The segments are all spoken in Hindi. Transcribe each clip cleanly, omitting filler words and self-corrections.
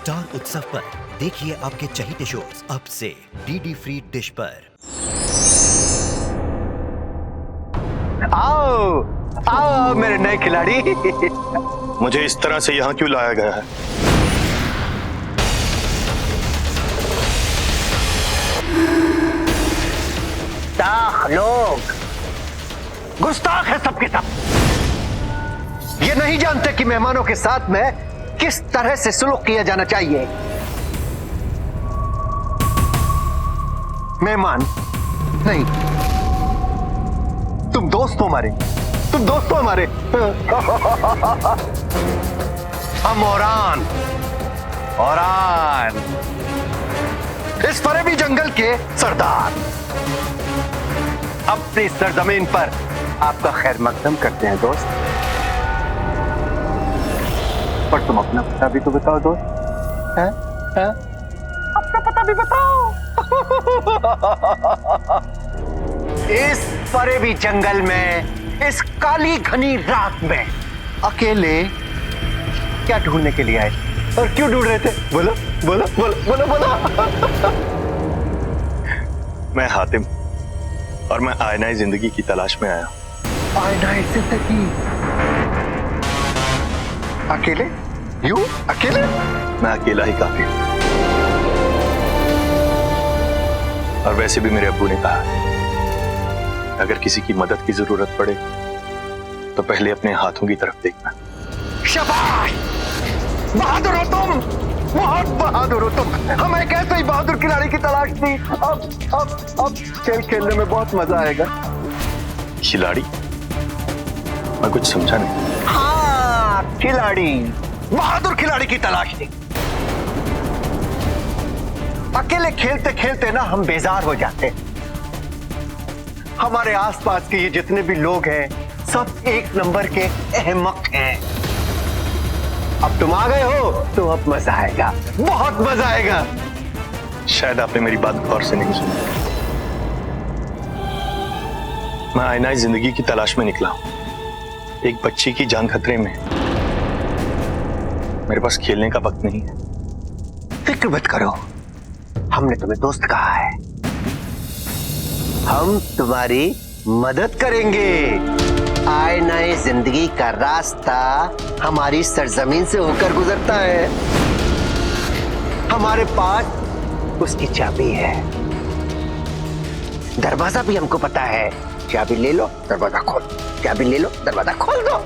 स्टार उत्सव पर देखिए आपके चहीते शोज अब से डीडी फ्री डिश पर। आओ आओ मेरे नए खिलाड़ी। मुझे इस तरह से यहाँ क्यों लाया गया है? लोग गुस्ताख है सबके सब। ये नहीं जानते कि मेहमानों के साथ में किस तरह से सुलूक किया जाना चाहिए। मेहमान नहीं, तुम दोस्त हो हमारे, तुम दोस्त हो हमारे। हम औरान औरान इस फरेबी जंगल के सरदार अपनी सरजमीन पर आपका खैर मकदम करते हैं दोस्त। पर तुम अपना पता भी तो बताओ दोस्त। हैं? हैं? अपना पता भी बताओ। इस फरेबी जंगल में, इस काली घनी रात में अकेले क्या ढूंढने के लिए आए और क्यों ढूंढ रहे थे? बोलो बोलो बोलो बोलो बोलो। मैं हातिम और मैं आईनाए जिंदगी की तलाश में आया हूं। आईनाए जिंदगी? अकेले? यूं अकेले? मैं अकेला ही काफी हूं। और वैसे भी मेरे अब्बू ने कहा है, अगर किसी की मदद की जरूरत पड़े तो पहले अपने हाथों की तरफ देखना। शाबाश! बहादुर हो तुम, बहुत बहादुर हो तुम। हमें एक ऐसे ही बहादुर खिलाड़ी की तलाश थी। अब खेल खेलने में बहुत मजा आएगा। खिलाड़ी? मैं कुछ समझा नहीं। हाँ, खिलाड़ी, बहादुर खिलाड़ी की तलाश थी। अकेले खेलते खेलते ना हम बेजार हो जाते। हमारे आसपास के ये जितने भी लोग हैं सब एक नंबर के अहमक हैं। अब तुम आ गए हो तो अब मजा आएगा, बहुत मजा आएगा। शायद आपने मेरी बात गौर से नहीं सुनी। मैं आईनाए जिंदगी की तलाश में निकला हूं। एक बच्ची की जान खतरे में। मेरे पास खेलने का वक्त नहीं है। फिक्र मत करो, हमने तुम्हें दोस्त कहा है। हम तुम्हारी मदद करेंगे। आईनाए जिंदगी का रास्ता हमारी सरजमीन से होकर गुजरता है। हमारे पास उसकी चाबी है। दरवाजा भी हमको पता है। चाबी ले लो, दरवाजा खोल। चाबी ले लो, दरवाजा खोल दो।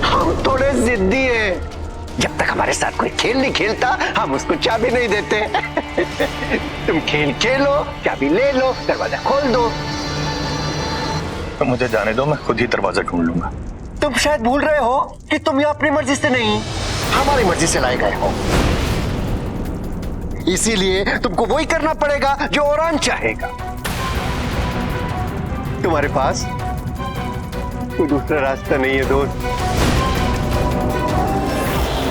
हम थोड़े जिद्दी हैं। जब तक हमारे साथ कोई खेल नहीं खेलता हम उसको चाबी नहीं देते। तुम खेल खेलो, चाबी ले लो, दरवाजा खोल दो। तो मुझे जाने दो, मैं खुद ही दरवाजा ढूंढ लूंगा। तुम शायद भूल रहे हो कि तुम यहाँ अपनी मर्जी से नहीं, हमारी मर्जी से लाए गए हो। इसीलिए तुमको वही करना पड़ेगा जो औरान चाहेगा। तुम्हारे पास कोई दूसरा रास्ता नहीं है दोस्त।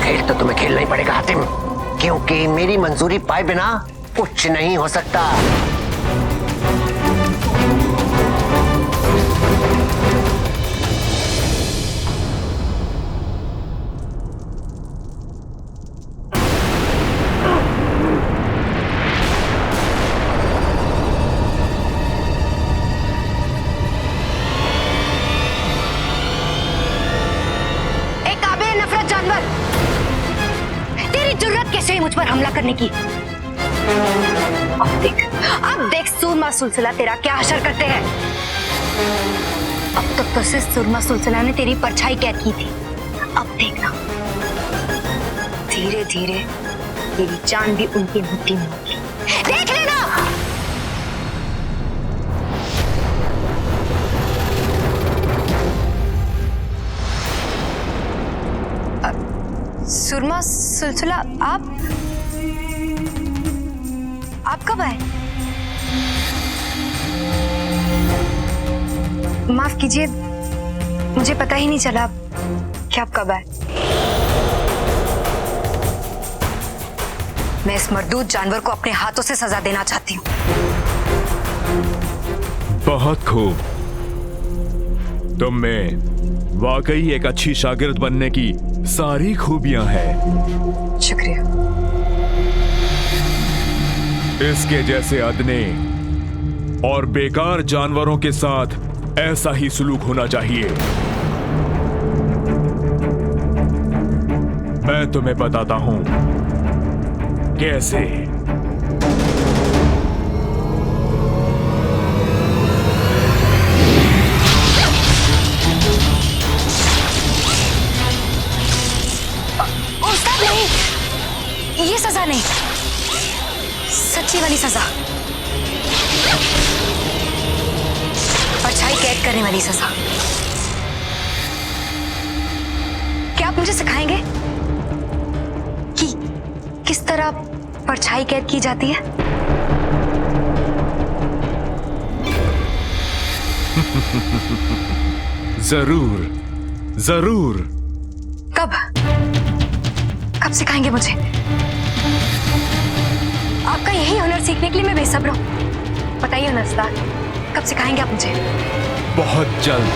खेल तो तुम्हें खेलना ही पड़ेगा हातिम, क्योंकि मेरी मंजूरी पाए बिना कुछ नहीं हो सकता। तेरी जुर्रत कैसे हुई मुझ पर हमला करने की? अब देख सूरमा सुलसिला तेरा क्या हशर करते हैं। अब तक तो सिर्फ सूरमा सुलसिला ने तेरी परछाई कैद की थी। अब देखना, धीरे धीरे तेरी जान भी उनकी मुट्ठी में होगी। देख लेना। सुरमा सुलसिला, आप कब आए? माफ कीजिए, मुझे पता ही नहीं चला कि आप कब आए। मैं इस मरदूद जानवर को अपने हाथों से सजा देना चाहती हूँ। बहुत खूब। तुम में वाकई एक अच्छी शागिर्द बनने की सारी खूबियां हैं। शुक्रिया। इसके जैसे अदने और बेकार जानवरों के साथ ऐसा ही सुलूक होना चाहिए। मैं तुम्हें बताता हूं कैसे। उस्ताद नहीं, ये सजा नहीं, सच्ची वाली सजा, परछाई कैद करने वाली सजा। क्या आप मुझे सिखाएंगे कि किस तरह परछाई कैद की जाती है? जरूर जरूर। कब कब सिखाएंगे मुझे? आपका यही हुनर सीखने के लिए मैं बेसब्र हूं। बताइए हुनर उस्ताद, कब सिखाएंगे आप मुझे? बहुत जल्द।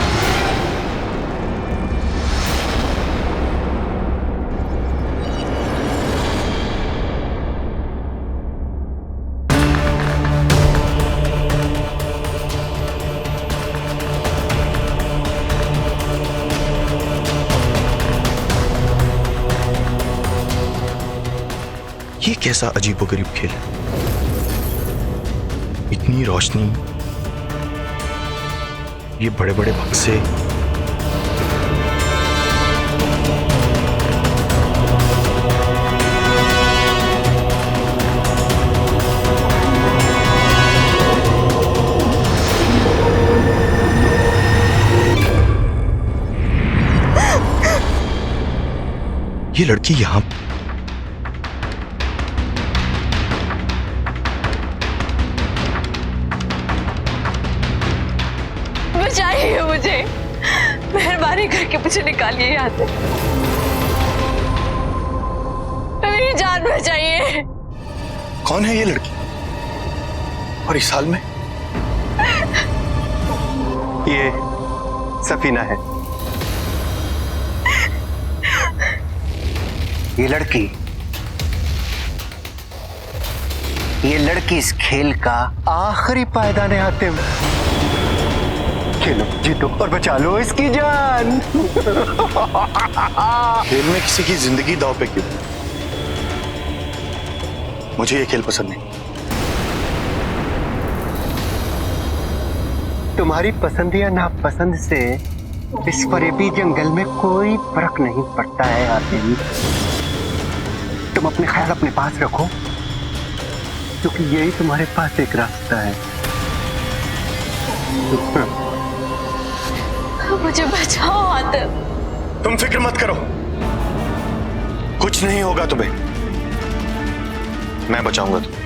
ये कैसा अजीबोगरीब खेल है? इतनी रोशनी, ये बड़े बड़े बक्से, ये लड़की यहां बचाइए मुझे, मेहरबानी करके मुझे निकालिए यहाँ से, मेरी जान बचाइए। कौन है ये लड़की? और इस हाल में? ये सफीना है। ये लड़की इस खेल का आखिरी पायदान है हातिम। खेलो, जीतो और बचा लो इसकी जान। खेल में किसी की जिंदगी दांव पे क्यों? मुझे ये खेल पसंद नहीं। तुम्हारी पसंद या नापसंद से इस फरेबी जंगल में कोई फर्क नहीं पड़ता है हातिम। तुम अपने ख्याल अपने पास रखो, क्योंकि यही तुम्हारे पास एक रास्ता है। मुझे बचाओ आतिम। तुम फिक्र मत करो, कुछ नहीं होगा तुम्हें, मैं बचाऊंगा तुम्हें।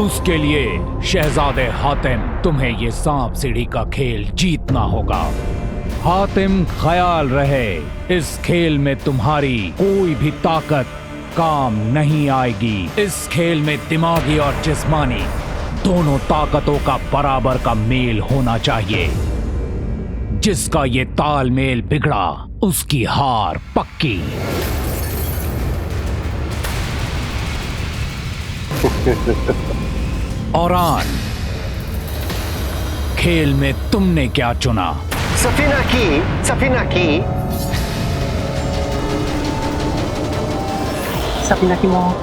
उसके लिए शहजादे हातिम, तुम्हें ये सांप सीढ़ी का खेल जीतना होगा। हातिम, ख्याल रहे, इस खेल में तुम्हारी कोई भी ताकत काम नहीं आएगी। इस खेल में दिमागी और जिस्मानी दोनों ताकतों का बराबर का मेल होना चाहिए। जिसका ये तालमेल बिगड़ा, उसकी हार पक्की। औरान, खेल में तुमने क्या चुना? सफीना की मौत।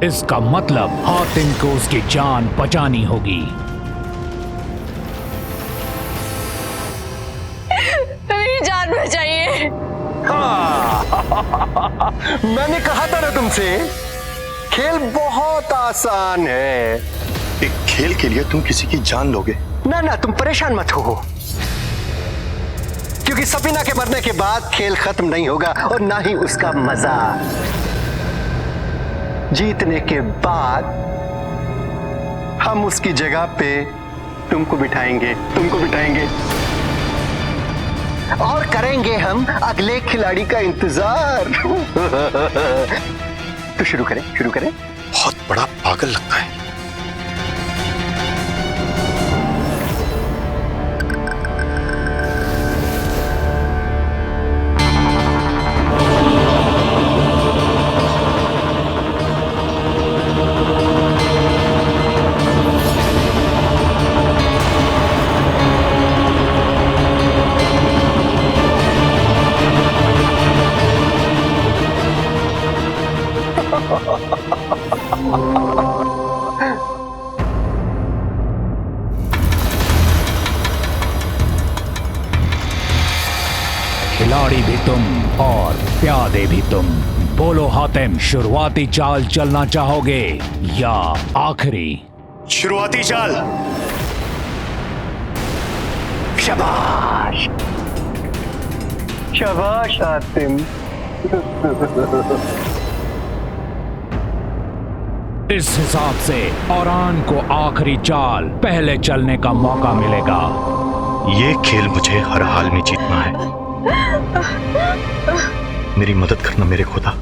इसका मतलब हातिम को उसकी जान बचानी होगी। मेरी जान बचाइए। मैंने कहा था ना तुमसे, खेल बहुत आसान है। एक खेल के लिए तुम किसी की जान लोगे? ना, तुम परेशान मत हो, क्योंकि सफीना के मरने के बाद खेल खत्म नहीं होगा और ना ही उसका मजा। जीतने के बाद हम उसकी जगह पे तुमको बिठाएंगे और करेंगे हम अगले खिलाड़ी का इंतजार। तो शुरू करें। बहुत बड़ा पागल लगता है। खिलाड़ी भी तुम और प्यादे भी तुम। बोलो हातिम, शुरुआती चाल चलना चाहोगे या आखिरी? शुरुआती चाल। शाबाश शाबाश हातिम। इस हिसाब से औरान को आखिरी चाल पहले चलने का मौका मिलेगा। ये खेल मुझे हर हाल में जीतना है। मेरी मदद करना मेरे खुदा।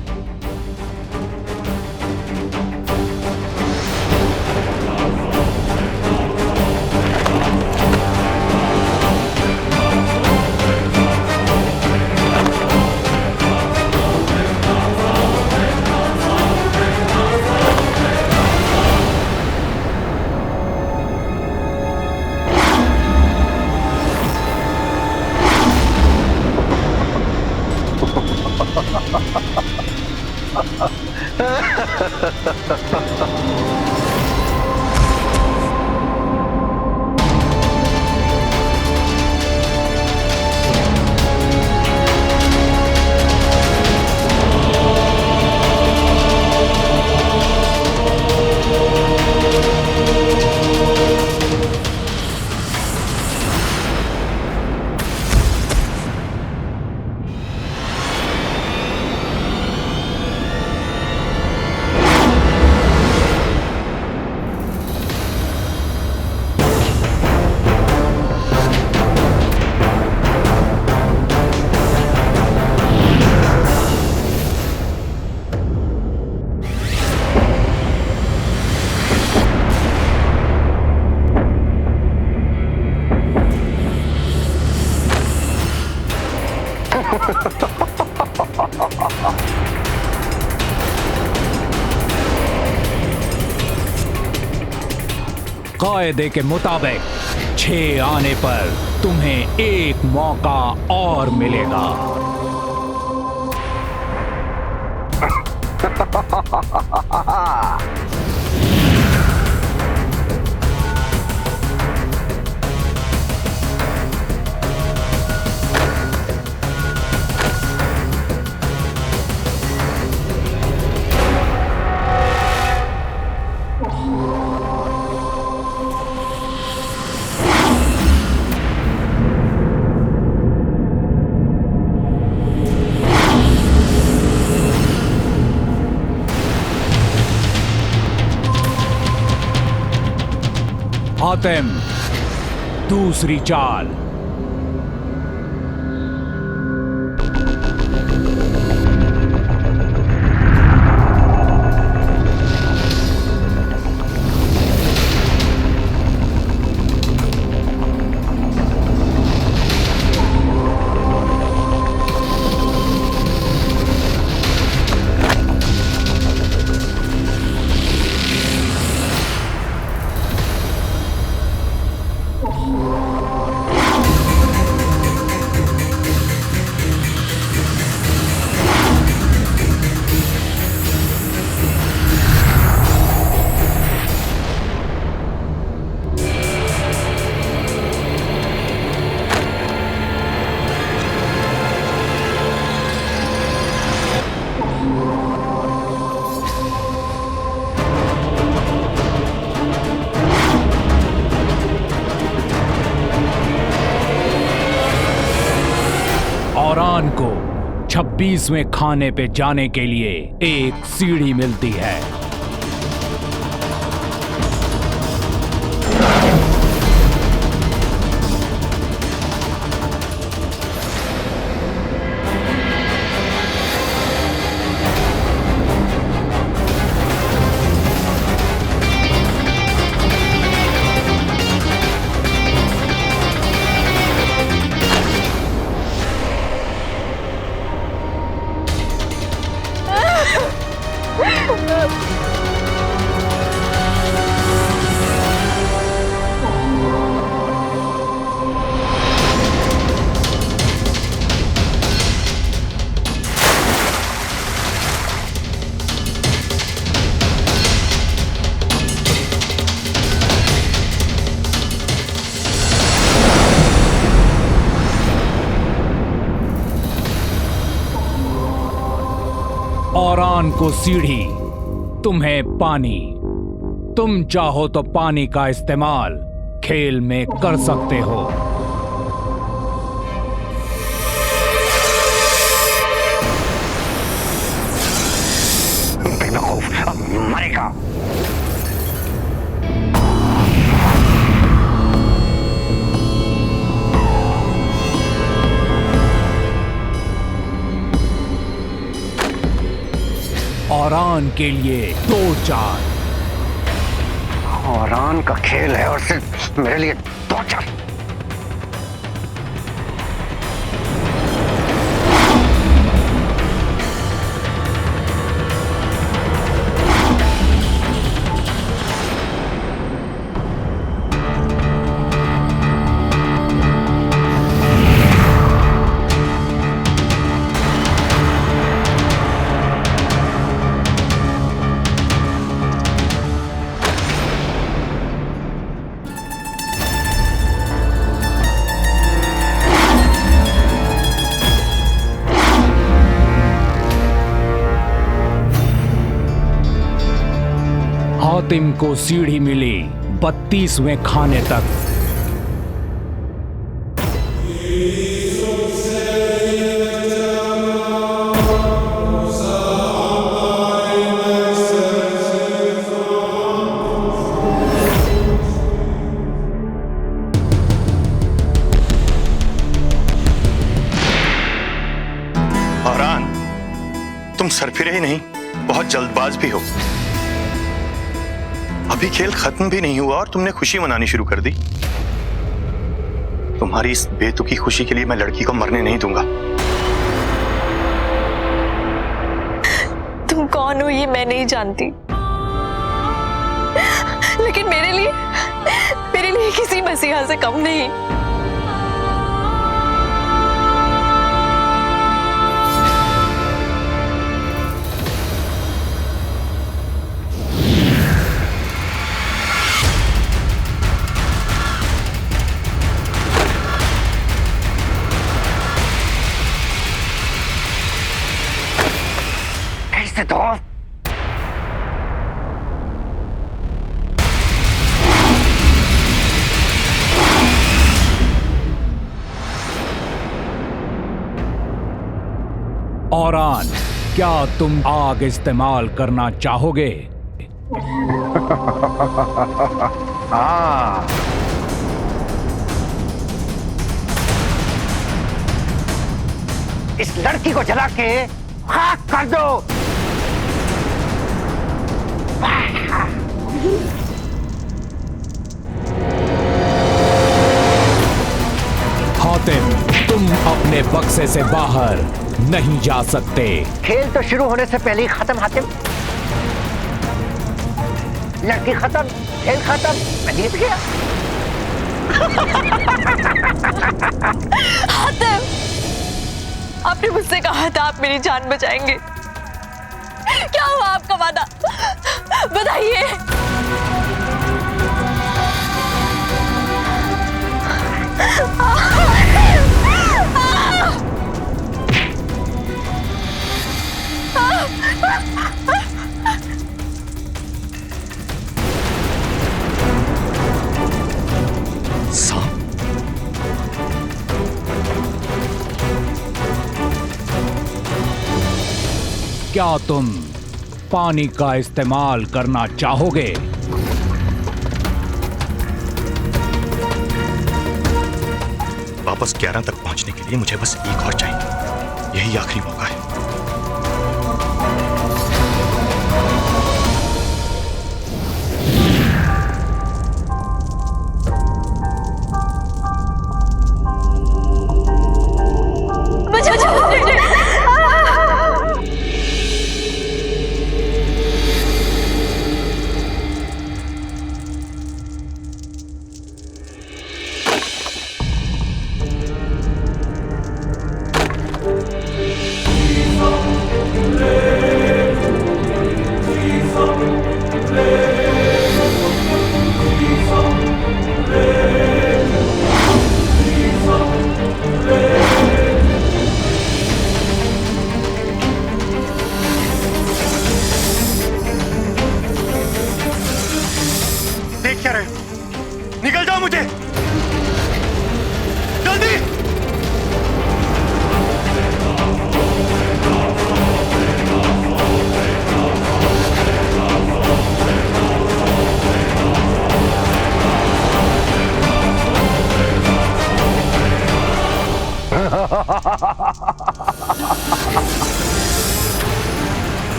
कायदे के मुताबिक 6 आने पर तुम्हें एक मौका और मिलेगा। हातिम, दूसरी चाल। औरान को 26वें खाने पे जाने के लिए एक सीढ़ी मिलती है। औरान को सीढ़ी, तुम्हें पानी। तुम चाहो तो पानी का इस्तेमाल खेल में कर सकते हो। बेवकूफ, अब मरेगा। औरान के लिए 2 चाल। औरान का खेल है और सिर्फ मेरे लिए 2 चाल। हातिम को सीढ़ी मिली 32वें खाने तक। औरान, तुम सरफिरे ही नहीं, बहुत जल्दबाज भी हो। अभी खेल खत्म भी नहीं हुआ और तुमने खुशी मनानी शुरू कर दी। तुम्हारी इस बेतुकी खुशी के लिए मैं लड़की को मरने नहीं दूंगा। तुम कौन हो ये मैं नहीं जानती, लेकिन मेरे लिए किसी मसीहा से कम नहीं। कैसे तो औरान, क्या तुम आग इस्तेमाल करना चाहोगे? हाँ, इस लड़की को जला के खाक कर दो। हातिम, तुम अपने बक्से से बाहर नहीं जा सकते। खेल तो शुरू होने से पहले ही खत्म। हातिम, लड़की खत्म, खेल खत्म, मैं जीत गया। हातिम, आपने मुझसे कहा था आप मेरी जान बचाएंगे। क्या हुआ आपका वादा? बताइए। क्या तुम पानी का इस्तेमाल करना चाहोगे? वापस 11 तक पहुंचने के लिए मुझे बस एक और चाहिए। यही आखिरी मौका है।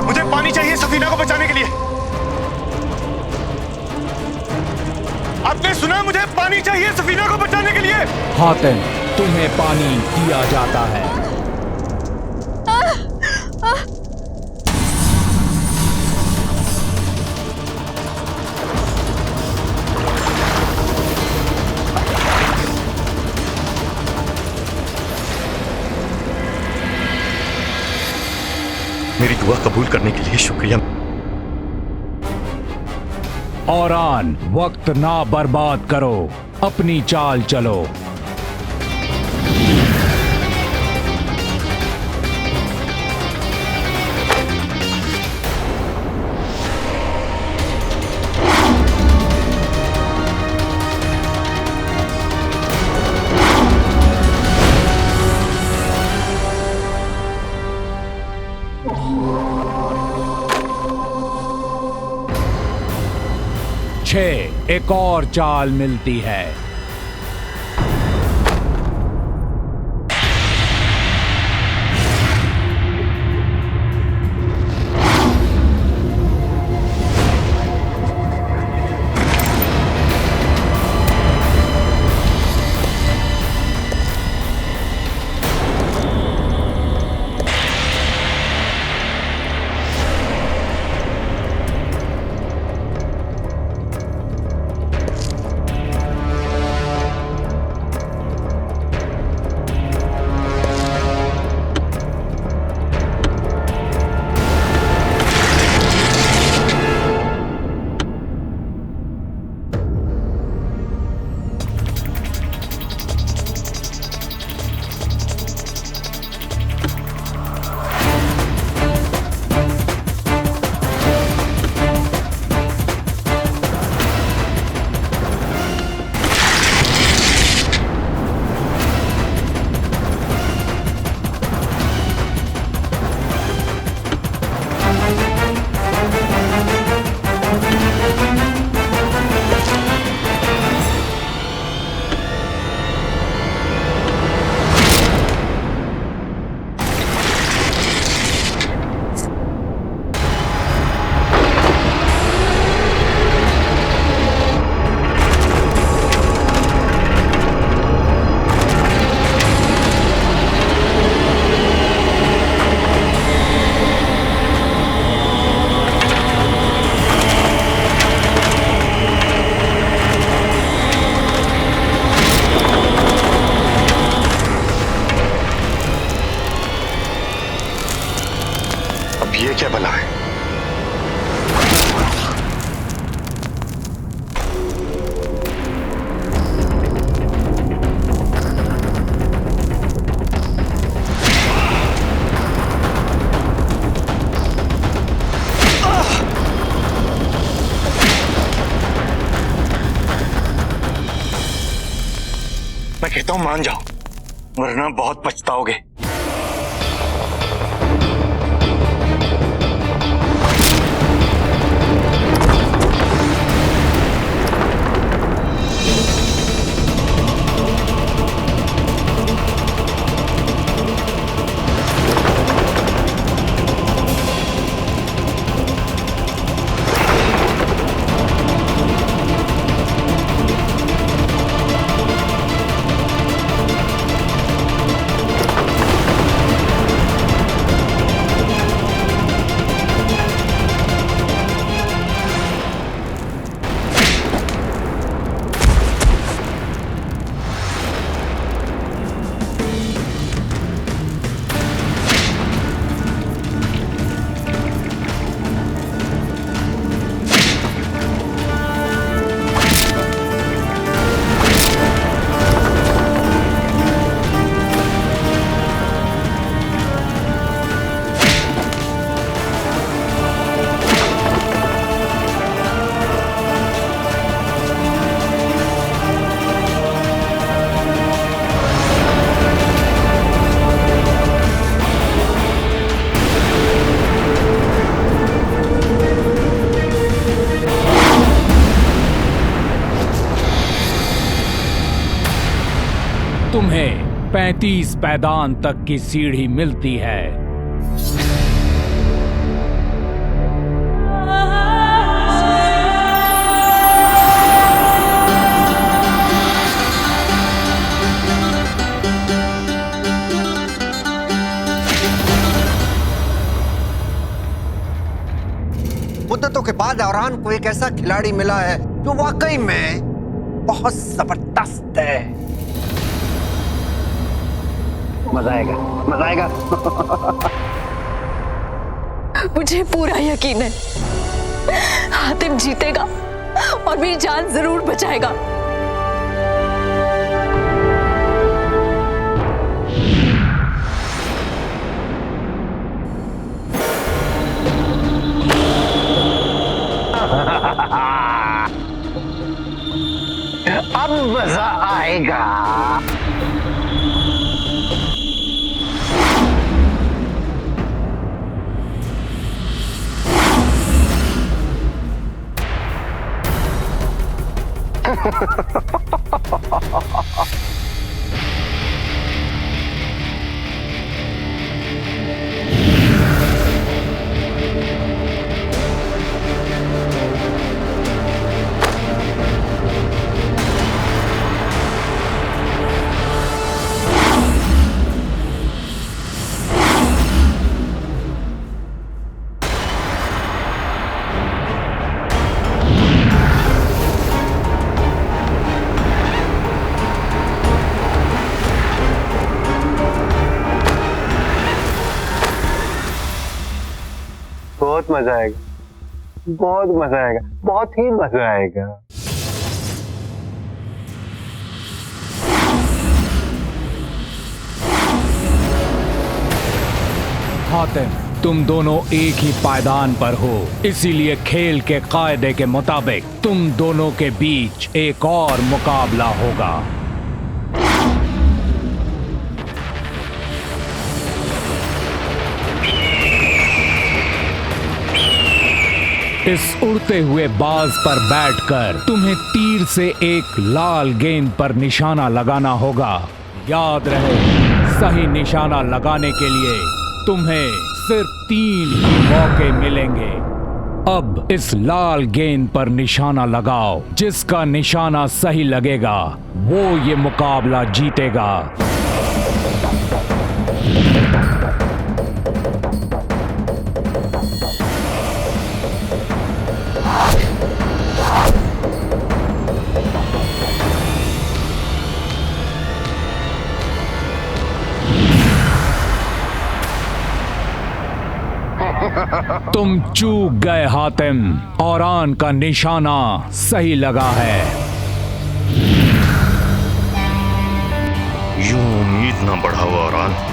मुझे पानी चाहिए सफीना को बचाने के लिए। आपने सुना? मुझे पानी चाहिए सफीना को बचाने के लिए। हातिम, तुम्हें पानी दिया जाता है। मेरी दुआ कबूल करने के लिए शुक्रिया। औरान, वक्त ना बर्बाद करो, अपनी चाल चलो। एक और चाल मिलती है। ये क्या भला है? मैं कहता हूं मान जाओ, वरना बहुत पछताओगे। तुम्हें 35 पैदान तक की सीढ़ी मिलती है। मुद्दतों के बाद औरान को एक ऐसा खिलाड़ी मिला है जो वाकई में बहुत जबरदस्त है। मजा आएगा, मजा आएगा। मुझे पूरा यकीन है हातिम जीतेगा और मेरी जान जरूर बचाएगा। अब मजा आएगा। बहुत मजा आएगा, बहुत मजा आएगा, बहुत ही मजा आएगा। हातिम, तुम दोनों एक ही पायदान पर हो, इसीलिए खेल के कायदे के मुताबिक तुम दोनों के बीच एक और मुकाबला होगा। इस उड़ते हुए बाज पर बैठकर तुम्हें तीर से एक लाल गेंद पर निशाना लगाना होगा। याद रहे, सही निशाना लगाने के लिए तुम्हें सिर्फ 3 ही मौके मिलेंगे। अब इस लाल गेंद पर निशाना लगाओ। जिसका निशाना सही लगेगा वो ये मुकाबला जीतेगा। तुम चूक गए हातिम, औरान का निशाना सही लगा है। यूं उम्मीद ना बढ़ाओ औरान।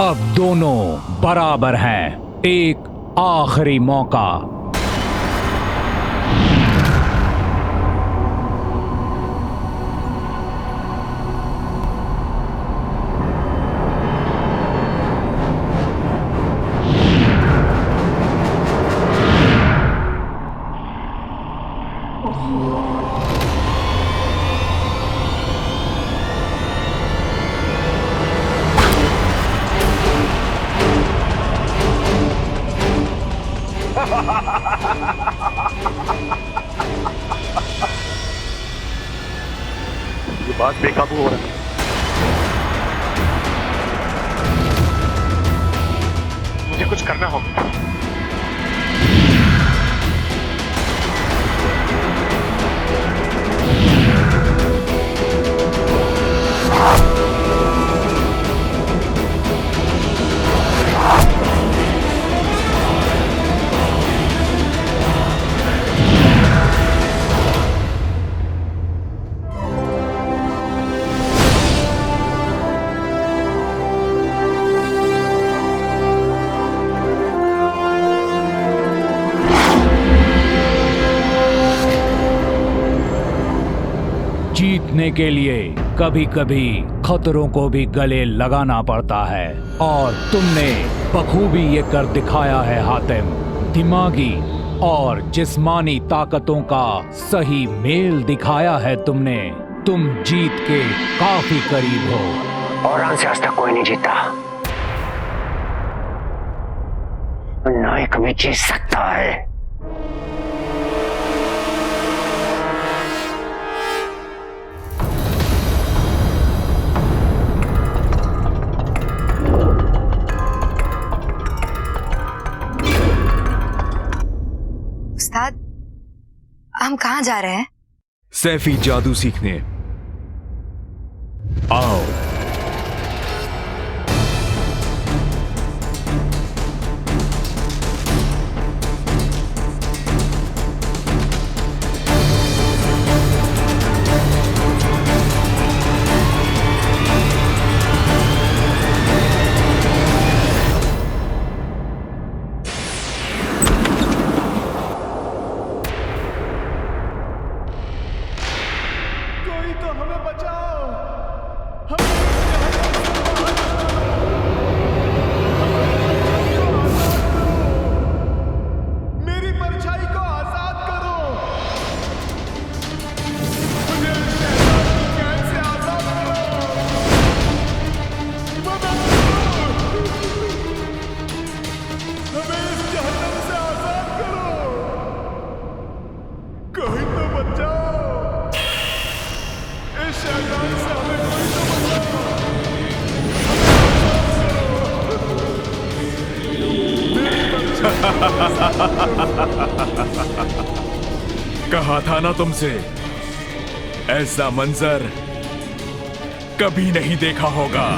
अब दोनों बराबर हैं। एक आखिरी मौका। ये बात बेकाबू हो रहा है। मुझे कुछ करना होगा। जीतने के लिए कभी कभी खतरों को भी गले लगाना पड़ता है और तुमने बखूबी ये कर दिखाया है हातिम। दिमागी और जिस्मानी ताकतों का सही मेल दिखाया है तुमने। तुम जीत के काफी करीब हो। और से आज तक कोई नहीं जीता, ना ही कभी जीत सकता है। उस्ताद, हम कहाँ जा रहे हैं? सैफी जादू सीखने। आओ। कहा था ना तुमसे, ऐसा मंजर कभी नहीं देखा होगा।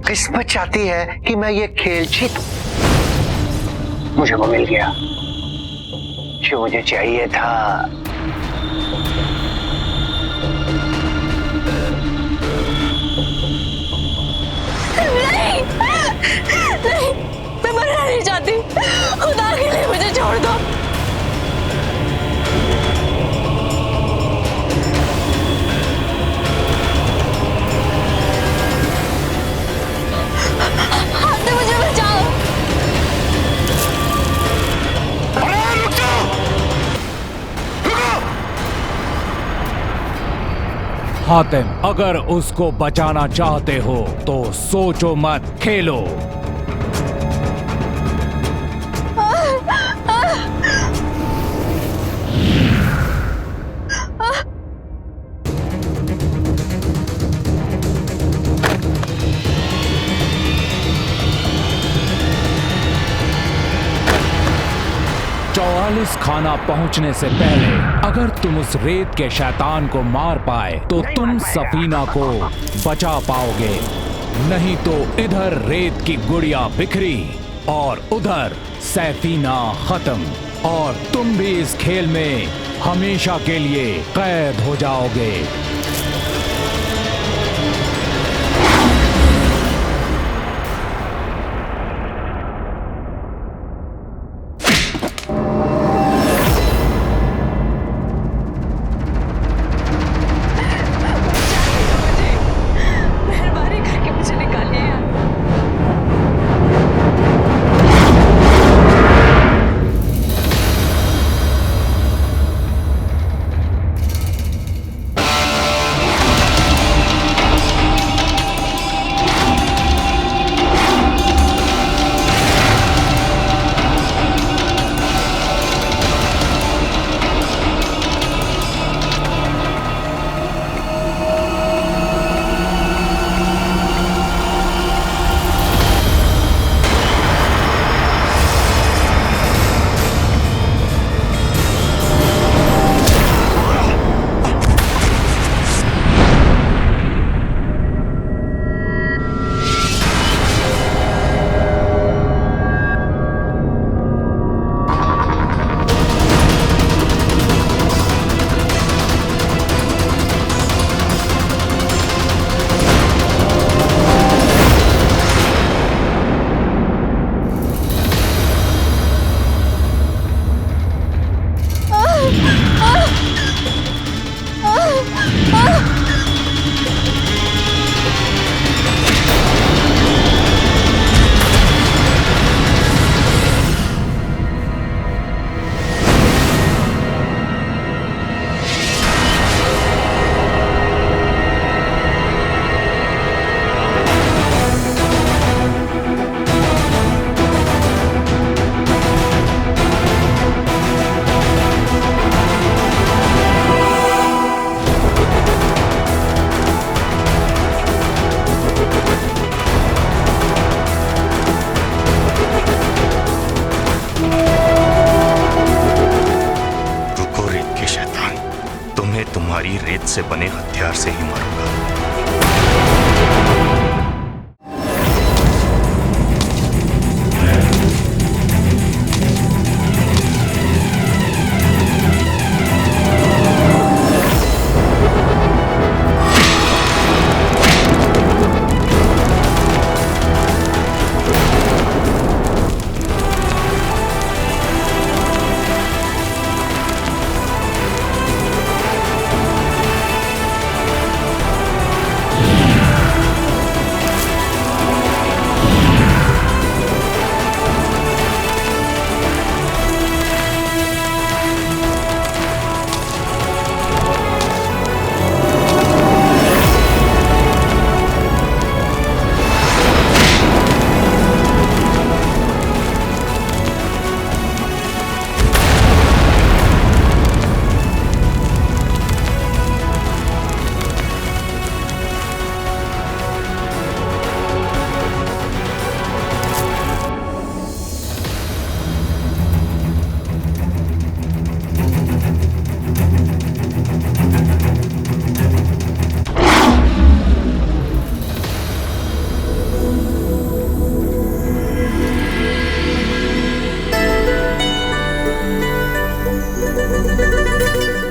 किस्मत चाहती है कि मैं ये खेल जीतूं। मुझे वो मिल गया जो मुझे चाहिए था। नहीं, नहीं, मैं मरना नहीं चाहती। खुदा के लिए मुझे छोड़ दो। हातिम, अगर उसको बचाना चाहते हो तो सोचो मत, खेलो। खाना पहुंचने से पहले अगर तुम उस रेत के शैतान को मार पाए तो तुम सफीना को बचा पाओगे, नहीं तो इधर रेत की गुड़िया बिखरी और उधर सैफीना खत्म और तुम भी इस खेल में हमेशा के लिए कैद हो जाओगे। से बने हथियार से ही मारूंगा।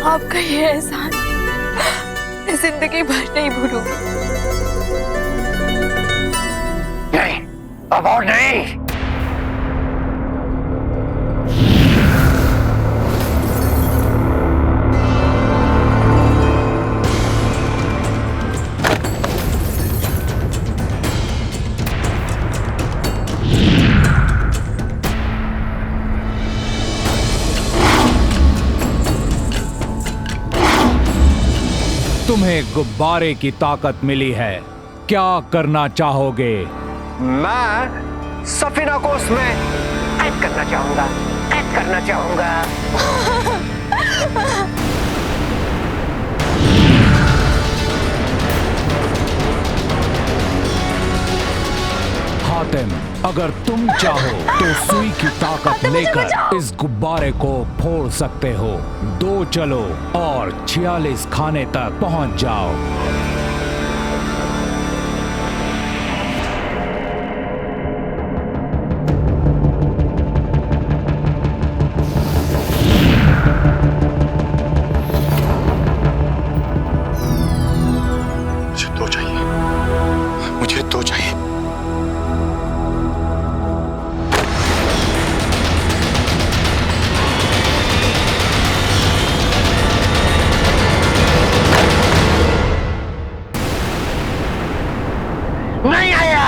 आपका ये एहसान मैं जिंदगी भर नहीं भूलूंगी। नहीं, अब और नहीं। तुम्हें गुब्बारे की ताकत मिली है, क्या करना चाहोगे? मैं सफीना को उसमें कैद करना चाहूंगा, कैद करना चाहूंगा। हातिम, अगर तुम चाहो तो सुई की ताकत लेकर इस गुब्बारे को फोड़ सकते हो। 2 चलो और 46 खाने तक पहुंच जाओ। मुझे 2 चाहिए, मुझे 2 चाहिए। नहीं आया।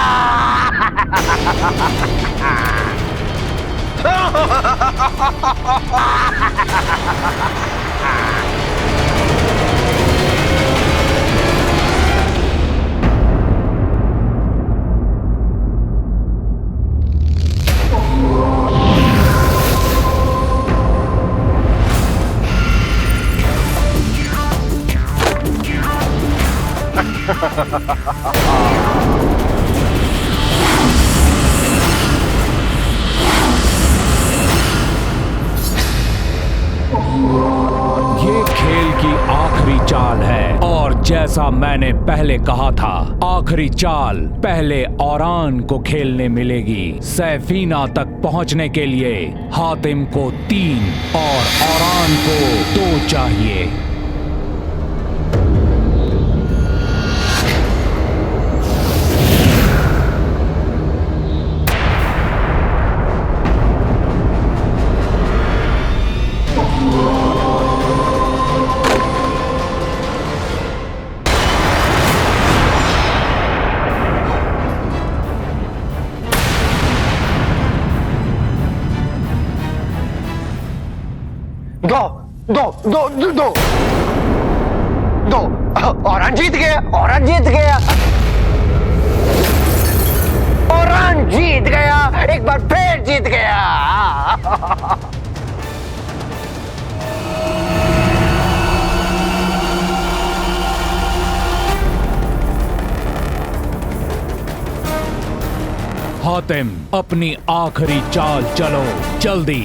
ये खेल की आखिरी चाल है और जैसा मैंने पहले कहा था, आखिरी चाल पहले औरान को खेलने मिलेगी। सैफीना तक पहुंचने के लिए हातिम को 3 और औरान को 2 चाहिए। दो औरान जीत गया, औरान जीत गया, औरान जीत गया, एक बार फिर जीत गया। हातिम, अपनी आखिरी चाल चलो, जल्दी।